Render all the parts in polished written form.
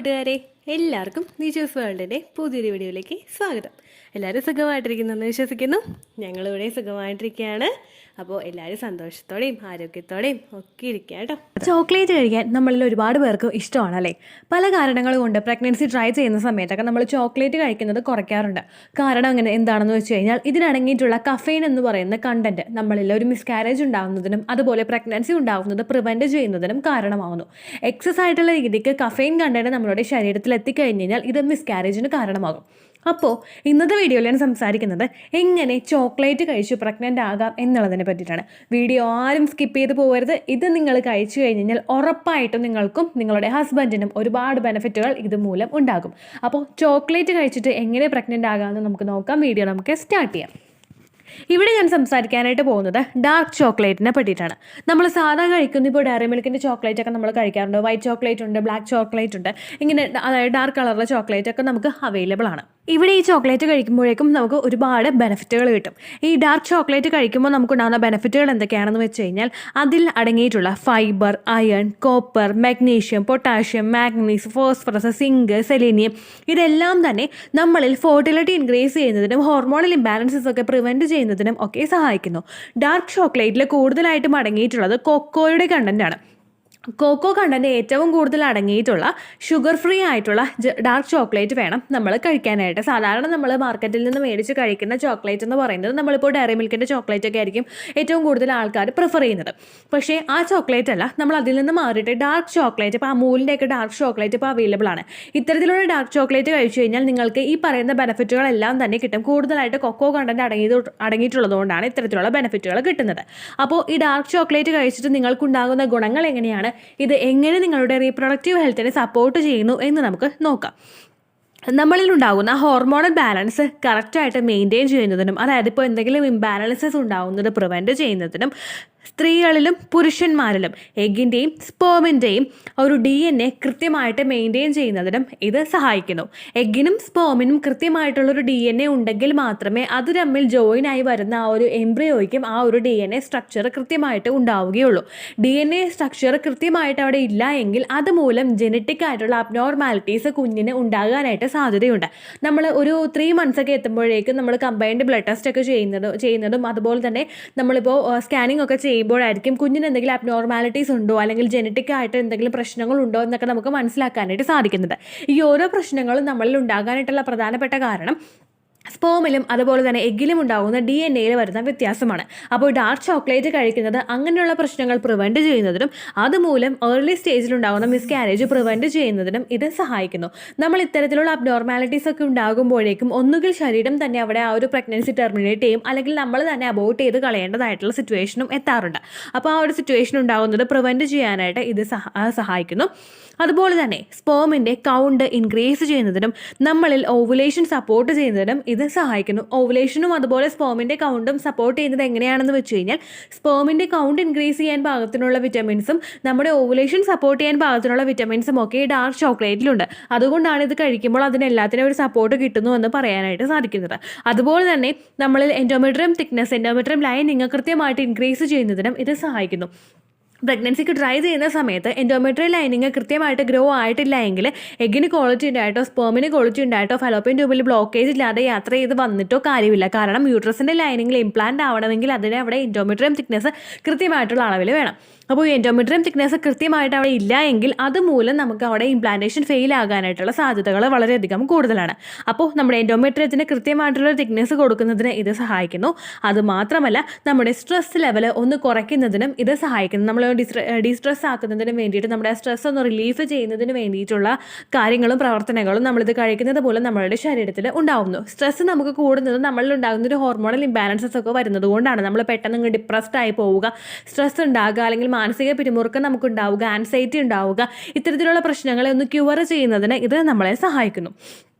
കൂട്ടുകാരെ, എല്ലാവർക്കും നിജൂസ് വേൾഡിൻ്റെ പുതിയൊരു വീഡിയോയിലേക്ക് സ്വാഗതം. എല്ലാവരും സുഖമായിട്ടിരിക്കുന്നെന്ന് വിശ്വസിക്കുന്നു. ഞങ്ങളിവിടെ സുഖമായിട്ടിരിക്കുകയാണ്. അപ്പോൾ എല്ലാവരും സന്തോഷത്തോടെയും ആരോഗ്യത്തോടെയും ഒക്കെ ഇരിക്കുക കേട്ടോ. ചോക്ലേറ്റ് കഴിക്കാൻ നമ്മളിൽ ഒരുപാട് പേർക്ക് ഇഷ്ടമാണല്ലേ. പല കാരണങ്ങൾ കൊണ്ട് പ്രഗ്നൻസി ട്രൈ ചെയ്യുന്ന സമയത്തൊക്കെ നമ്മൾ ചോക്ലേറ്റ് കഴിക്കുന്നത് കുറയ്ക്കാറുണ്ട്. കാരണം അങ്ങനെ എന്താണെന്ന് വെച്ച് കഴിഞ്ഞാൽ ഇതിനടങ്ങിയിട്ടുള്ള കഫെയിൻ എന്ന് പറയുന്ന കണ്ടന്റ് നമ്മളിൽ ഒരു മിസ്കാരേജ് ഉണ്ടാകുന്നതിനും അതുപോലെ പ്രഗ്നൻസി ഉണ്ടാകുന്നത് പ്രിവെൻറ്റ് ചെയ്യുന്നതിനും കാരണമാകുന്നു. എക്സസ് ആയിട്ടുള്ള രീതിക്ക് കഫെയിൻ കണ്ടന്റ് നമ്മളുടെ ശരീരത്തിൽ എത്തിക്കഴിഞ്ഞ് കഴിഞ്ഞാൽ ഇത് മിസ്കാരേജിന് കാരണമാകും. അപ്പോൾ ഇന്നത്തെ വീഡിയോയിൽ ഞാൻ സംസാരിക്കുന്നത് എങ്ങനെ ചോക്ലേറ്റ് കഴിച്ചു പ്രഗ്നൻ്റ് ആകാം എന്നുള്ളതിനെ പറ്റിയിട്ടാണ്. വീഡിയോ ആരും സ്കിപ്പ് ചെയ്ത് പോകരുത്. ഇത് നിങ്ങൾ കഴിച്ചു കഴിഞ്ഞ് കഴിഞ്ഞാൽ ഉറപ്പായിട്ടും നിങ്ങൾക്കും നിങ്ങളുടെ ഹസ്ബൻഡിനും ഒരുപാട് ബെനിഫിറ്റുകൾ ഇതുമൂലം ഉണ്ടാകും. അപ്പോൾ ചോക്ലേറ്റ് കഴിച്ചിട്ട് എങ്ങനെ പ്രഗ്നൻ്റ് ആകാമെന്ന് നമുക്ക് നോക്കാം. വീഡിയോ നമുക്ക് സ്റ്റാർട്ട് ചെയ്യാം. ഇവിടെ ഞാൻ സംസാരിക്കാനായിട്ട് പോകുന്നത് ഡാർക്ക് ചോക്ലേറ്റിനെ പറ്റിയിട്ടാണ്. നമ്മൾ സാധാ കഴിക്കുന്ന ഇപ്പോൾ ഡയറി മിൽക്കിൻ്റെ ചോക്ലേറ്റ് ഒക്കെ നമ്മൾ കഴിക്കാറുണ്ട്. വൈറ്റ് ചോക്ലേറ്റ് ഉണ്ട്, ബ്ലാക്ക് ചോക്ലേറ്റ് ഉണ്ട്, ഇങ്ങനെ അതായത് ഡാർക്ക് കളറിലെ ചോക്ലേറ്റ് ഒക്കെ നമുക്ക് അവൈലബിൾ ആണ്. ഇവിടെ ഈ ചോക്ലേറ്റ് കഴിക്കുമ്പോഴേക്കും നമുക്ക് ഒരുപാട് ബെനിഫിറ്റുകൾ കിട്ടും. ഈ ഡാർക്ക് ചോക്ലേറ്റ് കഴിക്കുമ്പോൾ നമുക്കുണ്ടാകുന്ന ബെനിഫിറ്റുകൾ എന്തൊക്കെയാണെന്ന് വെച്ച് കഴിഞ്ഞാൽ അതിൽ അടങ്ങിയിട്ടുള്ള fibre, iron, copper, magnesium, potassium, manganese, phosphorus, zinc, selenium ഇതെല്ലാം തന്നെ നമ്മളിൽ ഫെർട്ടിലിറ്റി ഇൻക്രീസ് ചെയ്യുന്നതിനും ഹോർമോണൽ ഇംബാലൻസസ് ഒക്കെ പ്രിവെൻറ്റ് ചെയ്യുന്നതിനും ഒക്കെ സഹായിക്കുന്നു. ഡാർക്ക് ചോക്ലേറ്റിൽ കൂടുതലായിട്ടും അടങ്ങിയിട്ടുള്ളത് കൊക്കോയുടെ കണ്ടൻ്റാണ്. കോക്കോ കണ്ടന്റ് ഏറ്റവും കൂടുതൽ അടങ്ങിയിട്ടുള്ള ഷുഗർ ഫ്രീ ആയിട്ടുള്ള ഡാർക്ക് ചോക്ലേറ്റ് വേണം നമ്മൾ കഴിക്കാനായിട്ട്. സാധാരണ നമ്മൾ മാർക്കറ്റിൽ നിന്ന് മേടിച്ച് കഴിക്കുന്ന ചോക്ലേറ്റ് എന്ന് പറയുന്നത് നമ്മളിപ്പോൾ ഡയറി മിൽക്കിൻ്റെ ചോക്ലേറ്റ് ഒക്കെ ആയിരിക്കും ഏറ്റവും കൂടുതൽ ആൾക്കാർ പ്രിഫർ ചെയ്യുന്നത്. പക്ഷേ ആ ചോക്ലേറ്റ് അല്ല, നമ്മൾ അതിൽ നിന്ന് മാറിയിട്ട് ഡാർക്ക് ചോക്ലേറ്റ്, ഇപ്പോൾ അമൂലിൻ്റെയൊക്കെ ഡാർക്ക് ചോക്ലേറ്റ് ഇപ്പോൾ അവൈലബിൾ ആണ്. ഇത്തരത്തിലുള്ള ഡാർക്ക് ചോക്ലേറ്റ് കഴിച്ചു കഴിഞ്ഞാൽ നിങ്ങൾക്ക് ഈ പറയുന്ന ബെനിഫിറ്റുകളെല്ലാം തന്നെ കിട്ടും. കൂടുതലായിട്ട് കൊക്കോ കണ്ടന്റ് അടങ്ങിയിട്ടുള്ളതുകൊണ്ടാണ് ഇത്തരത്തിലുള്ള ബെനിഫിറ്റുകൾ കിട്ടുന്നത്. അപ്പോൾ ഈ ഡാർക്ക് ചോക്ലേറ്റ് കഴിച്ചിട്ട് നിങ്ങൾക്കുണ്ടാകുന്ന ഗുണങ്ങൾ എങ്ങനെയാണ്, ഇത് എങ്ങനെ നിങ്ങളുടെ റീപ്രൊഡക്റ്റീവ് ഹെൽത്തിനെ സപ്പോർട്ട് ചെയ്യുന്നു എന്ന് നമുക്ക് നോക്കാം. നമ്മളിലുണ്ടാകുന്ന ഹോർമോണൽ ബാലൻസ് കറക്റ്റായിട്ട് മെയിൻറ്റെയിൻ ചെയ്യുന്നതിനും അതായത് ഇപ്പോൾ എന്തെങ്കിലും ഇംബാലൻസസ് ഉണ്ടാകുന്നത് പ്രിവെൻറ്റ് ചെയ്യുന്നതിനും സ്ത്രീകളിലും പുരുഷന്മാരിലും എഗ്ഗിൻ്റെയും സ്പേമിൻ്റെയും ഒരു DNA കൃത്യമായിട്ട് മെയിൻറ്റെയിൻ ചെയ്യുന്നതിനും ഇത് സഹായിക്കുന്നു. എഗ്ഗിനും സ്പേമിനും കൃത്യമായിട്ടുള്ളൊരു DNA ഉണ്ടെങ്കിൽ മാത്രമേ അത് തമ്മിൽ ജോയിൻ ആയി വരുന്ന ആ ഒരു എംബ്രിയോയ്ക്കും ആ ഒരു DNA സ്ട്രക്ചർ കൃത്യമായിട്ട് ഉണ്ടാവുകയുള്ളൂ. DNA സ്ട്രക്ചർ കൃത്യമായിട്ട് അവിടെ ഇല്ല എങ്കിൽ അതുമൂലം ജനറ്റിക് ആയിട്ടുള്ള അബ്നോർമാലിറ്റീസ് കുഞ്ഞിന് ഉണ്ടാകാനായിട്ട് സാധ്യതയുണ്ട്. നമ്മൾ ഒരു 3 months ഒക്കെ എത്തുമ്പോഴേക്കും നമ്മൾ കമ്പൈൻഡ് ബ്ലഡ് ടെസ്റ്റ് ഒക്കെ ചെയ്യുന്നതും അതുപോലെ തന്നെ നമ്മളിപ്പോൾ സ്കാനിങ് ഒക്കെ ചെയ്യുമ്പോഴായിരിക്കും കുഞ്ഞിന് എന്തെങ്കിലും അബ്നോർമാലിറ്റീസ് ഉണ്ടോ അല്ലെങ്കിൽ ജനറ്റിക് ആയിട്ട് എന്തെങ്കിലും പ്രശ്നങ്ങളുണ്ടോ എന്നൊക്കെ നമുക്ക് മനസ്സിലാക്കാനായിട്ട് സാധിക്കുന്നത്. ഈ ഓരോ പ്രശ്നങ്ങളും നമ്മളിൽ ഉണ്ടാകാനായിട്ടുള്ള പ്രധാനപ്പെട്ട കാരണം സ്പേമിലും അതുപോലെ തന്നെ എഗ്ഗിലും ഉണ്ടാകുന്ന DNA വരുന്ന വ്യത്യാസമാണ്. അപ്പോൾ ഡാർക്ക് ചോക്ലേറ്റ് കഴിക്കുന്നത് അങ്ങനെയുള്ള പ്രശ്നങ്ങൾ പ്രിവെൻറ്റ് ചെയ്യുന്നതിനും അതുമൂലം ഏർലി സ്റ്റേജിലുണ്ടാകുന്ന മിസ്കാരേജ് പ്രിവെൻറ്റ് ചെയ്യുന്നതിനും ഇത് സഹായിക്കുന്നു. നമ്മൾ ഇത്തരത്തിലുള്ള അബ്നോർമാലിറ്റീസ് ഒക്കെ ഉണ്ടാകുമ്പോഴേക്കും ഒന്നുകിൽ ശരീരം തന്നെ അവിടെ ആ ഒരു പ്രഗ്നൻസി ടെർമിനേറ്റ് ചെയ്യും, അല്ലെങ്കിൽ നമ്മൾ തന്നെ അബോർട്ട് ചെയ്ത് കളയേണ്ടതായിട്ടുള്ള സിറ്റുവേഷനും എത്താറുണ്ട്. അപ്പോൾ ആ ഒരു സിറ്റുവേഷൻ ഉണ്ടാകുന്നത് പ്രിവെൻറ്റ് ചെയ്യാനായിട്ട് ഇത് സഹായിക്കുന്നു. അതുപോലെ തന്നെ സ്പേമിൻ്റെ കൗണ്ട് ഇൻക്രീസ് ചെയ്യുന്നതിനും നമ്മളിൽ ഓവുലേഷൻ സപ്പോർട്ട് ചെയ്യുന്നതിനും ഇത് സഹായിക്കുന്നു. ഓവുലേഷനും അതുപോലെ സ്പേമിൻ്റെ കൗണ്ടും സപ്പോർട്ട് ചെയ്യുന്നത് എങ്ങനെയാണെന്ന് വെച്ച് കഴിഞ്ഞാൽ സ്പേമിൻ്റെ കൗണ്ട് ഇൻക്രീസ് ചെയ്യാൻ പാകത്തിനുള്ള വിറ്റമിൻസും നമ്മുടെ ഓവുലേഷൻ സപ്പോർട്ട് ചെയ്യാൻ പാകത്തിനുള്ള വിറ്റമിൻസും ഒക്കെ ഡാർക്ക് ചോക്ലേറ്റിലുണ്ട്. അതുകൊണ്ടാണ് ഇത് കഴിക്കുമ്പോൾ അതിനെല്ലാത്തിനും ഒരു സപ്പോർട്ട് കിട്ടുന്നു എന്ന് പറയാനായിട്ട് സാധിക്കുന്നത്. അതുപോലെ തന്നെ നമ്മളിൽ എൻഡോമെട്രിയം ലൈനിങ് കൃത്യമായിട്ട് ഇൻക്രീസ് ചെയ്യുന്നതിനും ഇത് സഹായിക്കുന്നു. പ്രഗ്നൻസിക്ക് ട്രൈ ചെയ്യുന്ന സമയത്ത് എൻഡോമെട്രിയൽ ലൈനിങ് കൃത്യമായിട്ട് ഗ്രോ ആയിട്ടില്ല എങ്കിൽ എഗ്ഗിന് ക്വാളിറ്റി ഉണ്ടായിട്ടോ സ്പേമിന് ക്വാളിറ്റി ഉണ്ടായിട്ടോ ഫലോപ്പിയൻ ട്യൂബിൽ ബ്ലോക്കേജ് ഇല്ലാതെ യാത്ര ചെയ്ത് വന്നിട്ടോ കാര്യമില്ല. കാരണം യൂട്രസിൻ്റെ ലൈനിങ്ങിൽ ഇംപ്ലാന്റ് ആവണമെങ്കിൽ അതിന് അവിടെ എൻഡോമെട്രിയം തിക്നെസ് കൃത്യമായിട്ടുള്ള അളവിൽ വേണം. അപ്പോൾ ഈ എൻഡോമെട്രിയം തിക്നെസ് കൃത്യമായിട്ട് അവിടെ ഇല്ല എങ്കിൽ അതുമൂലം നമുക്ക് അവിടെ ഇംപ്ലാന്റേഷൻ ഫെയിൽ ആകാനായിട്ടുള്ള സാധ്യതകൾ വളരെയധികം കൂടുതലാണ്. അപ്പോൾ നമ്മുടെ എൻഡോമെട്രിയത്തിന് കൃത്യമായിട്ടുള്ള തിക്നെസ് കൊടുക്കുന്നതിന് ഇത് സഹായിക്കുന്നു. അതുമാത്രമല്ല നമ്മുടെ സ്ട്രെസ് ലെവൽ ഒന്ന് കുറയ്ക്കുന്നതിനും ഇത് സഹായിക്കുന്നു. നമ്മൾ ഡിസ്ട്രെസ് ആക്കുന്നതിന് വേണ്ടിയിട്ട് നമ്മുടെ സ്ട്രെസ് ഒന്ന് റിലീഫ് ചെയ്യുന്നതിന് വേണ്ടിയിട്ടുള്ള കാര്യങ്ങളും പ്രവർത്തനങ്ങളും നമ്മളിത് കഴിക്കുന്നത് മൂലം നമ്മളുടെ ശരീരത്തിൽ ഉണ്ടാകുന്നു. സ്ട്രെസ് നമുക്ക് കൂടുന്നത് നമ്മളിൽ ഉണ്ടാകുന്ന ഒരു ഹോർമോണൽ ഇംബാലൻസസ് ഒക്കെ വരുന്നത് കൊണ്ടാണ്. നമ്മൾ പെട്ടെന്ന് ഡിപ്രസ്ഡ് ആയി പോവുക, സ്ട്രെസ് ഉണ്ടാകുക, അല്ലെങ്കിൽ മാനസിക പിരിമുറുക്കം നമുക്കുണ്ടാവുക, ആൻസൈറ്റി ഉണ്ടാവുക, ഇത്തരത്തിലുള്ള പ്രശ്നങ്ങളെ ഒന്ന് ക്യൂർ ചെയ്യുന്നതിന് ഇത് നമ്മളെ സഹായിക്കുന്നു.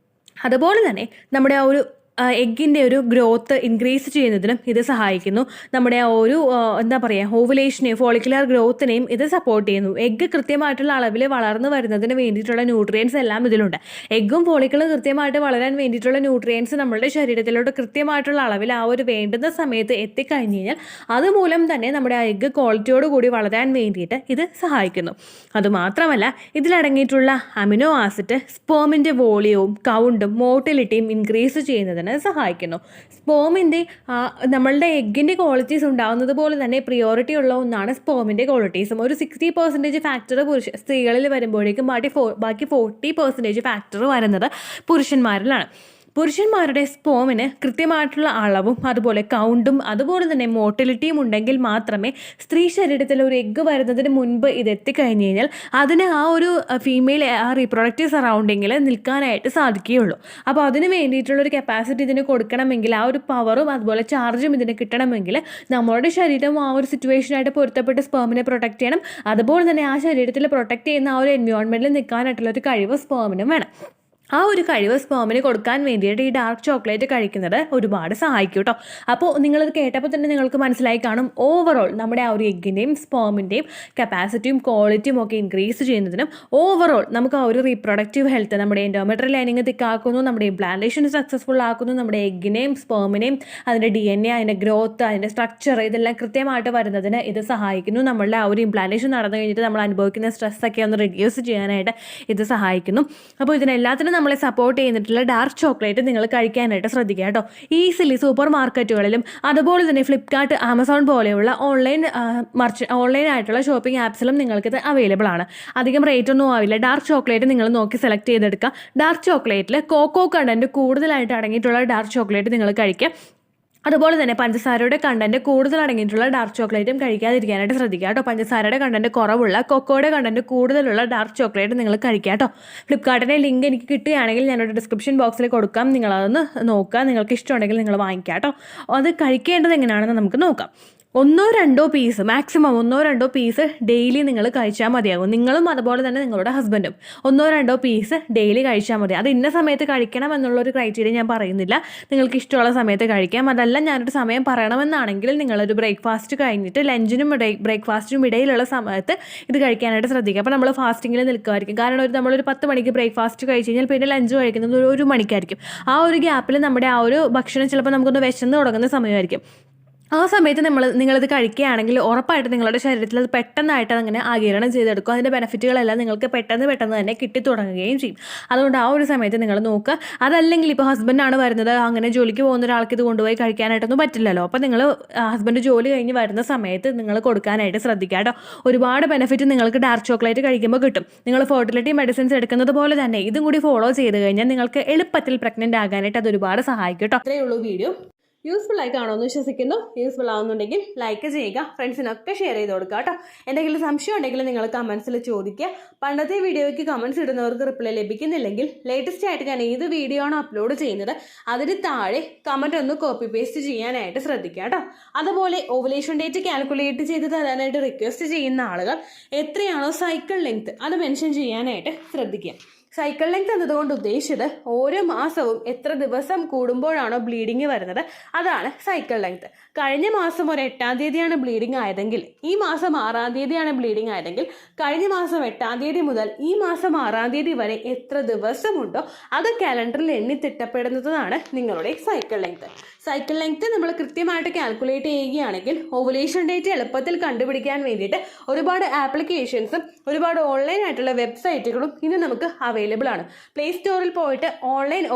അതുപോലെ തന്നെ നമ്മുടെ ആ ഒരു എഗ്ഗിൻ്റെ ഒരു ഗ്രോത്ത് ഇൻക്രീസ് ചെയ്യുന്നതിനും ഇത് സഹായിക്കുന്നു. നമ്മുടെ ആ ഒരു എന്താ പറയുക ഓവുലേഷനെയും ഫോളിക്കുലർ ഗ്രോത്തിനെയും ഇത് സപ്പോർട്ട് ചെയ്യുന്നു. എഗ്ഗ് കൃത്യമായിട്ടുള്ള അളവിൽ വളർന്നു വരുന്നതിന് വേണ്ടിയിട്ടുള്ള ന്യൂട്രിയൻസ് എല്ലാം ഇതിലുണ്ട്. എഗ്ഗും ഫോളിക്കിളും കൃത്യമായിട്ട് വളരാൻ വേണ്ടിയിട്ടുള്ള ന്യൂട്രിയൻസ് നമ്മുടെ ശരീരത്തിലോട്ട് കൃത്യമായിട്ടുള്ള അളവിൽ ആ ഒരു വേണ്ടുന്ന സമയത്ത് എത്തിക്കഴിഞ്ഞ് കഴിഞ്ഞാൽ അതുമൂലം തന്നെ നമ്മുടെ ആ എഗ്ഗ് ക്വാളിറ്റിയോട് കൂടി വളരാൻ വേണ്ടിയിട്ട് ഇത് സഹായിക്കുന്നു. അതുമാത്രമല്ല ഇതിലടങ്ങിയിട്ടുള്ള അമിനോ ആസിഡ് സ്പേമിൻ്റെ വോളിയവും കൗണ്ടും മോട്ടിലിറ്റിയും ഇൻക്രീസ് ചെയ്യുന്നതിന് സഹായിക്കുന്നു. സ്പേമിൻ്റെ നമ്മളുടെ എഗ്ഗിൻ്റെ ക്വാളിറ്റീസ് ഉണ്ടാകുന്നത് പോലെ തന്നെ പ്രിയോറിറ്റി ഉള്ള ഒന്നാണ് സ്പേമിൻ്റെ ക്വാളിറ്റീസും. ഒരു 60% ഫാക്ടർ സ്ത്രീകളിൽ വരുമ്പോഴേക്കും ബാക്കി 40% ഫാക്ടർ വരുന്നത് പുരുഷന്മാരിലാണ്. പുരുഷന്മാരുടെ സ്പേമിന് കൃത്യമായിട്ടുള്ള അളവും അതുപോലെ കൗണ്ടും അതുപോലെ തന്നെ മോട്ടിലിറ്റിയും ഉണ്ടെങ്കിൽ മാത്രമേ സ്ത്രീ ശരീരത്തിൽ ഒരു എഗ്ഗ് വരുന്നതിന് മുൻപ് ഇത് എത്തിക്കഴിഞ്ഞ് കഴിഞ്ഞാൽ അതിന് ആ ഒരു ഫീമെയിൽ ആ റീപ്രൊഡക്റ്റീവ് സറൗണ്ടിങ്ങിൽ നിൽക്കാനായിട്ട് സാധിക്കുകയുള്ളൂ. അപ്പോൾ അതിന് വേണ്ടിയിട്ടുള്ളൊരു കപ്പാസിറ്റി ഇതിന് കൊടുക്കണമെങ്കിൽ ആ ഒരു പവറും അതുപോലെ ചാർജും ഇതിന് കിട്ടണമെങ്കിൽ നമ്മളുടെ ശരീരം ആ ഒരു സിറ്റുവേഷനായിട്ട് പൊരുത്തപ്പെട്ട് സ്പേമിനെ പ്രൊട്ടക്റ്റ് ചെയ്യണം. അതുപോലെ തന്നെ ആ ശരീരത്തിൽ പ്രൊട്ടക്റ്റ് ചെയ്യുന്ന ആ ഒരു എൻവയോൺമെൻറ്റിൽ നിൽക്കാനായിട്ടുള്ളൊരു കഴിവ് സ്പേമിനും വേണം. ആ ഒരു കഴിവ് സ്പേമിന് കൊടുക്കാൻ വേണ്ടിയിട്ട് ഈ ഡാർക്ക് ചോക്ലേറ്റ് കഴിക്കുന്നത് ഒരുപാട് സഹായിക്കും കേട്ടോ. അപ്പോൾ നിങ്ങളിത് കേട്ടപ്പോൾ തന്നെ നിങ്ങൾക്ക് മനസ്സിലായി കാണും ഓവറോൾ നമ്മുടെ ആ ഒരു എഗ്ഗിൻ്റെയും സ്പേമിൻ്റെയും കപ്പാസിറ്റിയും ക്വാളിറ്റിയും ഒക്കെ ഇൻക്രീസ് ചെയ്യുന്നതിനും ഓവറോൾ നമുക്ക് ആ ഒരു റീപ്രൊഡക്റ്റീവ് ഹെൽത്ത് നമ്മുടെ എൻഡോമെട്രിയൽ ലൈനിങ് തിക്കാക്കുന്നു, നമ്മുടെ ഇംപ്ലാന്റേഷൻ സക്സസ്ഫുൾ ആക്കുന്നു, നമ്മുടെ എഗ്ഗിനെയും സ്പേമിനെയും അതിൻ്റെ DNA അതിൻ്റെ ഗ്രോത്ത് അതിൻ്റെ സ്ട്രക്ചർ ഇതെല്ലാം കൃത്യമായിട്ട് വരുന്നതിന് ഇത് സഹായിക്കുന്നു. നമ്മളുടെ ആ ഒരു ഇംപ്ലാന്റേഷൻ നടന്നു കഴിഞ്ഞിട്ട് നമ്മൾ അനുഭവിക്കുന്ന സ്ട്രെസ്സൊക്കെ ഒന്ന് റിഡ്യൂസ് ചെയ്യാനായിട്ട് ഇത് സഹായിക്കുന്നു. അപ്പോൾ ഇതിനെല്ലാത്തിനും നമ്മളെ സപ്പോർട്ട് ചെയ്തിട്ടുള്ള ഡാർക്ക് ചോക്ലേറ്റ് നിങ്ങൾ കഴിക്കാനായിട്ട് ശ്രദ്ധിക്കുക കേട്ടോ. ഈസിലി സൂപ്പർ മാർക്കറ്റുകളിലും അതുപോലെ തന്നെ ഫ്ലിപ്കാർട്ട്, ആമസോൺ പോലെയുള്ള ഓൺലൈൻ ആയിട്ടുള്ള ഷോപ്പിംഗ് ആപ്സിലും നിങ്ങൾക്കിത് അവൈലബിൾ ആണ്. അധികം റേറ്റ് ഒന്നും ആവില്ല. ഡാർക്ക് ചോക്ലേറ്റ് നിങ്ങൾ നോക്കി സെലക്ട് ചെയ്തെടുക്കുക. ഡാർക്ക് ചോക്ലേറ്റിൽ കോക്കോ കണ്ടന്റ് കൂടുതലായിട്ട് അടങ്ങിയിട്ടുള്ള ഡാർക്ക് ചോക്ലേറ്റ് നിങ്ങൾ കഴിക്കുക. അതുപോലെ തന്നെ പഞ്ചസാരയുടെ കണ്ടന്റ് കൂടുതൽ അടങ്ങിയിട്ടുള്ള ഡാർക്ക് ചോക്ലേറ്റും കഴിക്കാതിരിക്കാനായിട്ട് ശ്രദ്ധിക്കുക കേട്ടോ. പഞ്ചസാരയുടെ കണ്ടന്റ് കുറവുള്ള കൊക്കോയുടെ കണ്ടന്റ് കൂടുതലുള്ള ഡാർക്ക് ചോക്ലേറ്റ് നിങ്ങൾ കഴിക്കുക കേട്ടോ. ഫ്ലിപ്കാർട്ടിൻ്റെ ലിങ്ക് എനിക്ക് കിട്ടുകയാണെങ്കിൽ ഞാനൊരു ഡിസ്ക്രിപ്ഷൻ ബോക്സിൽ കൊടുക്കാം. നിങ്ങളതൊന്ന് നോക്കുക. നിങ്ങൾക്ക് ഇഷ്ടമുണ്ടെങ്കിൽ നിങ്ങൾ വാങ്ങിക്കുക കേട്ടോ. അത് കഴിക്കേണ്ടത് എങ്ങനെയാണെന്ന് നമുക്ക് നോക്കാം. 1-2 പീസ് മാക്സിമം 1-2 പീസ് ഡെയിലി നിങ്ങൾ കഴിച്ചാൽ മതിയാകും. നിങ്ങളും അതുപോലെ തന്നെ നിങ്ങളുടെ ഹസ്ബൻഡും 1-2 പീസ് ഡെയിലി കഴിച്ചാൽ മതി. അത് ഇന്ന സമയത്ത് കഴിക്കണം എന്നുള്ളൊരു ക്രൈറ്റീരിയ ഞാൻ പറയുന്നില്ല. നിങ്ങൾക്ക് ഇഷ്ടമുള്ള സമയത്ത് കഴിക്കാം. അതല്ല ഞാനൊരു സമയം പറയണമെന്നാണെങ്കിൽ നിങ്ങളൊരു ബ്രേക്ക്ഫാസ്റ്റ് കഴിഞ്ഞിട്ട് ലഞ്ചിനും ബ്രേക്ക്ഫാസ്റ്റിനും ഇടയിലുള്ള സമയത്ത് ഇത് കഴിക്കാനായിട്ട് ശ്രദ്ധിക്കുക. അപ്പോൾ നമ്മൾ ഫാസ്റ്റിങ്ങിൽ നിൽക്കുമായിരിക്കും. കാരണം നമ്മളൊരു 10 മണിക്ക് ബ്രേക്ക്ഫാസ്റ്റ് കഴിച്ച് കഴിഞ്ഞാൽ പിന്നെ ലഞ്ച് കഴിക്കുന്നത് ഒരു 1 മണിക്കായിരിക്കും. ആ ഒരു ഗ്യാപ്പിൽ നമ്മുടെ ആ ഒരു ഭക്ഷണം ചിലപ്പോൾ നമുക്കൊന്ന് വിശന്ന് തുടങ്ങുന്ന സമയമായിരിക്കും. ആ സമയത്ത് നിങ്ങളിത് കഴിക്കുകയാണെങ്കിൽ ഉറപ്പായിട്ട് നിങ്ങളുടെ ശരീരത്തിൽ അത് പെട്ടെന്നായിട്ട് അങ്ങനെ ആഗിരണം ചെയ്തെടുക്കും. അതിൻ്റെ ബെനിഫിറ്റുകളെല്ലാം നിങ്ങൾക്ക് പെട്ടെന്ന് തന്നെ കിട്ടിത്തുടങ്ങുകയും ചെയ്യും. അതുകൊണ്ട് ആ ഒരു സമയത്ത് നിങ്ങൾ നോക്കുക. അതല്ലെങ്കിൽ ഇപ്പോൾ ഹസ്ബൻഡാണ് വരുന്നത്, അങ്ങനെ ജോലിക്ക് പോകുന്ന ഒരാൾക്ക് ഇത് കൊണ്ടുപോയി കഴിക്കാനായിട്ടൊന്നും പറ്റില്ലല്ലോ. അപ്പോൾ നിങ്ങൾ ഹസ്ബൻഡ് ജോലി കഴിഞ്ഞ് വരുന്ന സമയത്ത് നിങ്ങൾ കൊടുക്കാനായിട്ട് ശ്രദ്ധിക്കുക കേട്ടോ. ഒരുപാട് ബെനിഫിറ്റ് നിങ്ങൾക്ക് ഡാർക്ക് ചോക്ലേറ്റ് കഴിക്കുമ്പോൾ കിട്ടും. നിങ്ങൾ ഫെർട്ടിലിറ്റി മെഡിസിൻസ് എടുക്കുന്നത് പോലെ തന്നെ ഇതും കൂടി ഫോളോ ചെയ്ത് കഴിഞ്ഞാൽ നിങ്ങൾക്ക് എളുപ്പത്തിൽ പ്രഗ്നൻ്റ് ആകാനായിട്ട് അത് ഒരുപാട് സഹായിക്കും കേട്ടോ. അത്രയേ ഉള്ളൂ വീഡിയോ. യൂസ്ഫുൾ ആയി കാണുമെന്ന് വിശ്വസിക്കുന്നു. യൂസ്ഫുൾ ആവുന്നുണ്ടെങ്കിൽ ലൈക്ക് ചെയ്യുക, ഫ്രണ്ട്സിനൊക്കെ ഷെയർ ചെയ്ത് കൊടുക്കുക കേട്ടോ. എന്തെങ്കിലും സംശയം ഉണ്ടെങ്കിൽ നിങ്ങൾ കമൻസിൽ ചോദിക്കുക. പണ്ടത്തെ വീഡിയോയ്ക്ക് കമൻസ് ഇടുന്നവർക്ക് റിപ്ലൈ ലഭിക്കുന്നില്ലെങ്കിൽ ലേറ്റസ്റ്റ് ആയിട്ട് ഞാൻ ഏത് വീഡിയോ ആണോ അപ്ലോഡ് ചെയ്യുന്നത് അതിന് താഴെ കമൻറ്റ് ഒന്ന് കോപ്പി പേസ്റ്റ് ചെയ്യാനായിട്ട് ശ്രദ്ധിക്കുക കേട്ടോ. അതുപോലെ ഓവുലേഷൻ ഡേറ്റ് കാൽക്കുലേറ്റ് ചെയ്ത് തരാനായിട്ട് റിക്വസ്റ്റ് ചെയ്യുന്ന ആളുകൾ എത്രയാണോ സൈക്കിൾ ലെങ്ത് അത് മെൻഷൻ ചെയ്യാനായിട്ട് ശ്രദ്ധിക്കുക. സൈക്കിൾ ലെങ്ത് എന്നതുകൊണ്ട് ഉദ്ദേശിച്ചത് ഓരോ മാസവും എത്ര ദിവസം കൂടുമ്പോഴാണോ ബ്ലീഡിങ് വരുന്നത് അതാണ് സൈക്കിൾ ലെങ്ത്. കഴിഞ്ഞ മാസം ഒരു 8-ാം തീയതിയാണ് ബ്ലീഡിങ് ആയതെങ്കിൽ ഈ മാസം 6-ാം തീയതിയാണ് ബ്ലീഡിങ് ആയതെങ്കിൽ കഴിഞ്ഞ മാസം 8-ാം തീയതി മുതൽ ഈ മാസം 6-ാം തീയതി വരെ എത്ര ദിവസമുണ്ടോ അത് കാലണ്ടറിൽ എണ്ണി തിട്ടപ്പെടുന്നതാണ് നിങ്ങളുടെ സൈക്കിൾ ലെങ്ത്. സൈക്കിൾ ലെങ്ത് നമ്മൾ കൃത്യമായിട്ട് കാൽക്കുലേറ്റ് ചെയ്യുകയാണെങ്കിൽ ഓവുലേഷൻ ഡേറ്റ് എളുപ്പത്തിൽ കണ്ടുപിടിക്കാൻ വേണ്ടിയിട്ട് ഒരുപാട് ആപ്ലിക്കേഷൻസും ഒരുപാട് ഓൺലൈൻ ആയിട്ടുള്ള വെബ്സൈറ്റുകളും ഇന്ന് നമുക്ക് അവൈലബിൾ ആണ്. പ്ലേ സ്റ്റോറിൽ പോയിട്ട് ഓൺലൈൻ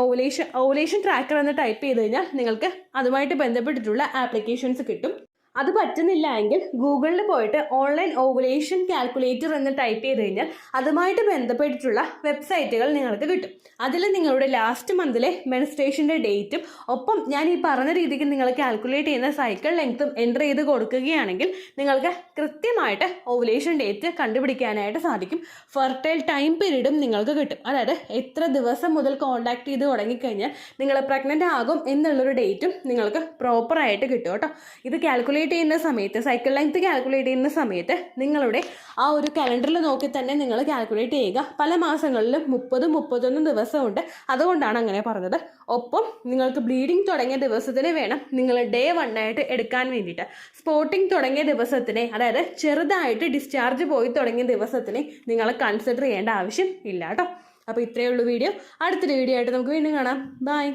ഓവുലേഷൻ ട്രാക്കർ എന്ന് ടൈപ്പ് ചെയ്ത് കഴിഞ്ഞാൽ നിങ്ങൾക്ക് അതുമായിട്ട് ബന്ധപ്പെട്ടിട്ടുള്ള ആപ്ലിക്കേഷൻസ് കിട്ടും. അത് പറ്റുന്നില്ല എങ്കിൽ ഗൂഗിളിൽ പോയിട്ട് ഓൺലൈൻ ഓവുലേഷൻ കാൽക്കുലേറ്റർ എന്ന് ടൈപ്പ് ചെയ്ത് കഴിഞ്ഞാൽ അതുമായിട്ട് ബന്ധപ്പെട്ടിട്ടുള്ള വെബ്സൈറ്റുകൾ നിങ്ങൾക്ക് കിട്ടും. അതിൽ നിങ്ങളുടെ ലാസ്റ്റ് മന്തിലെ മെൻസ്ട്രേഷൻ്റെ ഡേറ്റും ഒപ്പം ഞാൻ ഈ പറഞ്ഞ രീതിക്ക് നിങ്ങൾ കാൽക്കുലേറ്റ് ചെയ്യുന്ന സൈക്കിൾ ലെങ്ത്തും എൻ്റർ ചെയ്ത് കൊടുക്കുകയാണെങ്കിൽ നിങ്ങൾക്ക് കൃത്യമായിട്ട് ഓവുലേഷൻ ഡേറ്റ് കണ്ടുപിടിക്കാനായിട്ട് സാധിക്കും. ഫെർട്ടൈൽ ടൈം പീരീഡും നിങ്ങൾക്ക് കിട്ടും. അതായത് എത്ര ദിവസം മുതൽ കോൺടാക്ട് ചെയ്ത് തുടങ്ങിക്കഴിഞ്ഞാൽ നിങ്ങൾ പ്രഗ്നൻ്റ് ആകും എന്നുള്ളൊരു ഡേറ്റും നിങ്ങൾക്ക് പ്രോപ്പറായിട്ട് കിട്ടും കേട്ടോ. ഇത് കാൽക്കുലേറ്റ് കാൽക്കുലേറ്റ് ചെയ്യുന്ന സമയത്ത്, സൈക്കിൾ ലെങ്ത് കാൽക്കുലേറ്റ് ചെയ്യുന്ന സമയത്ത് നിങ്ങളുടെ ആ ഒരു കലണ്ടറിൽ നോക്കി തന്നെ നിങ്ങൾ കാൽക്കുലേറ്റ് ചെയ്യുക. പല മാസങ്ങളിലും 30-31 ദിവസമുണ്ട്, അതുകൊണ്ടാണ് അങ്ങനെ പറഞ്ഞത്. ഒപ്പം നിങ്ങൾക്ക് ബ്ലീഡിങ് തുടങ്ങിയ ദിവസത്തിന് വേണം നിങ്ങൾ Day 1 ആയിട്ട് എടുക്കാൻ വേണ്ടിയിട്ട്. സ്പോട്ടിങ് തുടങ്ങിയ ദിവസത്തിനെ, അതായത് ചെറുതായിട്ട് ഡിസ്ചാർജ് പോയി തുടങ്ങിയ ദിവസത്തിനെ നിങ്ങൾ കൺസിഡർ ചെയ്യേണ്ട ആവശ്യം ഇല്ല കേട്ടോ. അപ്പോൾ ഇത്രയേ ഉള്ളൂ വീഡിയോ. അടുത്തൊരു വീഡിയോ ആയിട്ട് നമുക്ക് വീണ്ടും കാണാം. ബൈ.